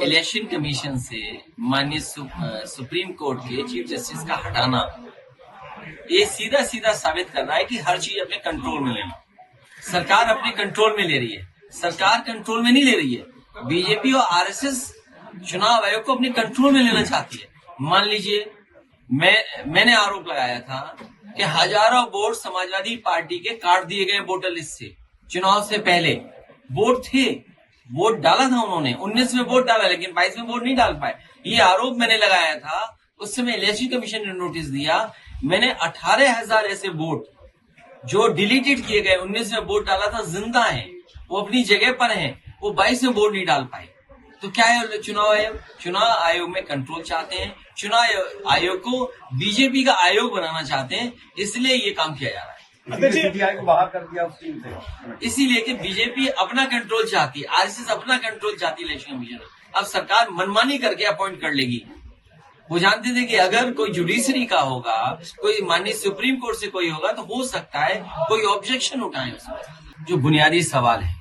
Election commission से माननीय supreme court के चीफ जस्टिस का हटाना ये सीधा सीधा साबित कर रहा है कि हर चीज अपने कंट्रोल में लेना। सरकार अपने कंट्रोल में ले रही है, सरकार कंट्रोल में नहीं ले रही है। बीजेपी और आरएसएस चुनाव आयोग को अपने कंट्रोल में लेना चाहती है। मान लीजिए मैंने आरोप लगाया था कि हजारों वोट समाजवादी पार्टी के काट दिए गए वोटर लिस्ट से। चुनाव से पहले वोट थे, वोट डाला था उन्होंने, 19 में वोट डाला लेकिन 22 में वोट नहीं डाल पाए। ये आरोप मैंने लगाया था। उस समय इलेक्शन कमीशन ने नोटिस दिया। मैंने 18,000 ऐसे वोट जो डिलीटेड किए गए, 19 में वोट डाला था, जिंदा है, वो अपनी जगह पर है, वो 22 में वोट नहीं डाल पाए। तो क्या है चुनाव आयोग में कंट्रोल चाहते हैं, चुनाव आयोग को बीजेपी का आयोग बनाना चाहते हैं, इसलिए ये काम किया जा रहा है। सीबीआई को बाहर कर दिया उस टीम से, इसीलिए कि बीजेपी अपना कंट्रोल चाहती है, आरएसएस अपना कंट्रोल चाहती है इलेक्शन कमीशन। अब सरकार मनमानी करके अपॉइंट कर लेगी। वो जानते थे कि अगर कोई जुडिशरी का होगा, कोई माननीय सुप्रीम कोर्ट से कोई होगा, तो हो सकता है कोई ऑब्जेक्शन उठाए उसमें। जो बुनियादी सवाल है,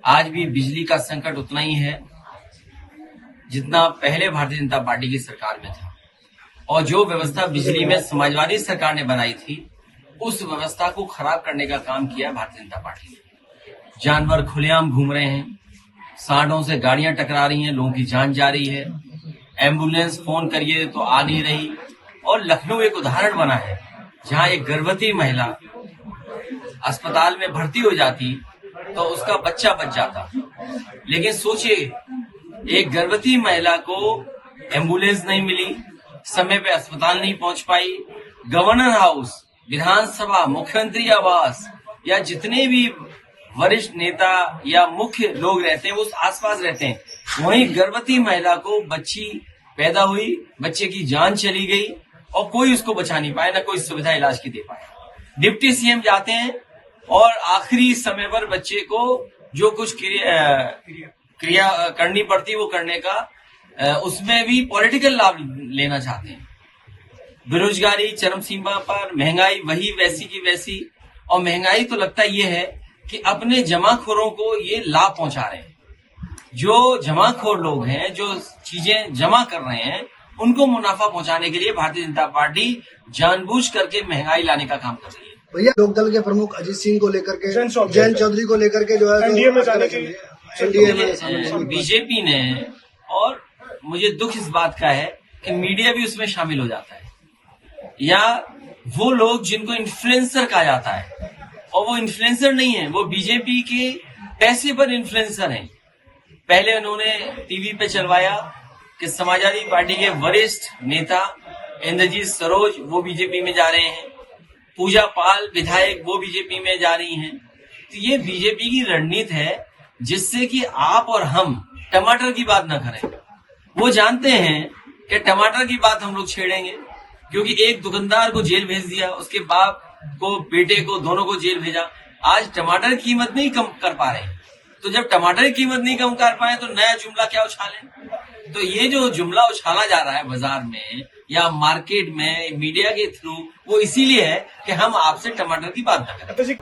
आज भी बिजली का संकट उतना ही है जितना पहले भारतीय जनता पार्टी की सरकार में था। और जो व्यवस्था बिजली में समाजवादी सरकार ने बनाई थी, उस व्यवस्था को खराब करने का काम किया भारतीय जनता पार्टी ने। जानवर खुलेआम घूम रहे हैं, सांडों से गाड़ियां टकरा रही हैं, लोगों की जान जा रही है, एम्बुलेंस फोन करिए तो आ नहीं रही। और लखनऊ एक उदाहरण बना है जहां एक गर्भवती महिला अस्पताल में भर्ती हो जाती तो उसका बच्चा बच जाता। लेकिन सोचिए, एक गर्भवती महिला को एम्बुलेंस नहीं मिली, समय पे अस्पताल नहीं पहुंच पाई। गवर्नर हाउस, विधानसभा, मुख्यमंत्री आवास या जितने भी वरिष्ठ नेता या मुख्य लोग रहते हैं वो आसपास रहते हैं, वहीं गर्भवती महिला को बच्ची पैदा हुई, बच्चे की जान चली गई और कोई उसको बचा नहीं पाया, ना कोई सुविधा इलाज की दे पाया। डिप्टी सीएम जाते हैं और आखिरी समय पर बच्चे को जो कुछ क्रिया करनी पड़ती वो करने का, उसमें भी पॉलिटिकल लाभ लेना चाहते हैं। बेरोजगारी चरम सीमा पर, महंगाई वही वैसी की वैसी। और महंगाई तो लगता ये है कि अपने जमाखोरों को ये लाभ पहुंचा रहे हैं। जो जमाखोर लोग हैं, जो चीजें जमा कर रहे हैं, उनको मुनाफा पहुंचाने के लिए भारतीय जनता पार्टी जानबूझ करके महंगाई लाने का काम कर रही है। भैया, लोकदल के प्रमुख अजीत सिंह को लेकर के, जयंत चौधरी को लेकर के जो है एनडीए में जाने की बीजेपी ने, और मुझे दुख इस बात का है कि मीडिया भी उसमें शामिल हो जाता है, या वो लोग जिनको इन्फ्लुएंसर कहा जाता है, और वो इन्फ्लुएंसर नहीं है, वो बीजेपी के पैसे पर इन्फ्लुएंसर हैं। पहले उन्होंने टीवी पे चलवाया कि समाजवादी पार्टी के वरिष्ठ नेता इंद्रजीत सरोज वो बीजेपी में जा रहे हैं, पूजा पाल विधायक वो बीजेपी में जा रही हैं। तो ये बीजेपी की रणनीति है जिससे कि आप और हम टमाटर की बात न करें। वो जानते हैं कि टमाटर की बात हम लोग छेड़ेंगे, क्योंकि एक दुकानदार को जेल भेज दिया, उसके बाप को, बेटे को, दोनों को जेल भेजा। आज टमाटर की कीमत नहीं कम कर पा रहे, तो जब टमाटर की कीमत नहीं कम कर पाए तो नया जुमला क्या उछालें। तो ये जो जुमला उछाला जा रहा है बाजार में या मार्केट में मीडिया के थ्रू, वो इसीलिए है कि हम आपसे टमाटर की बात न करें।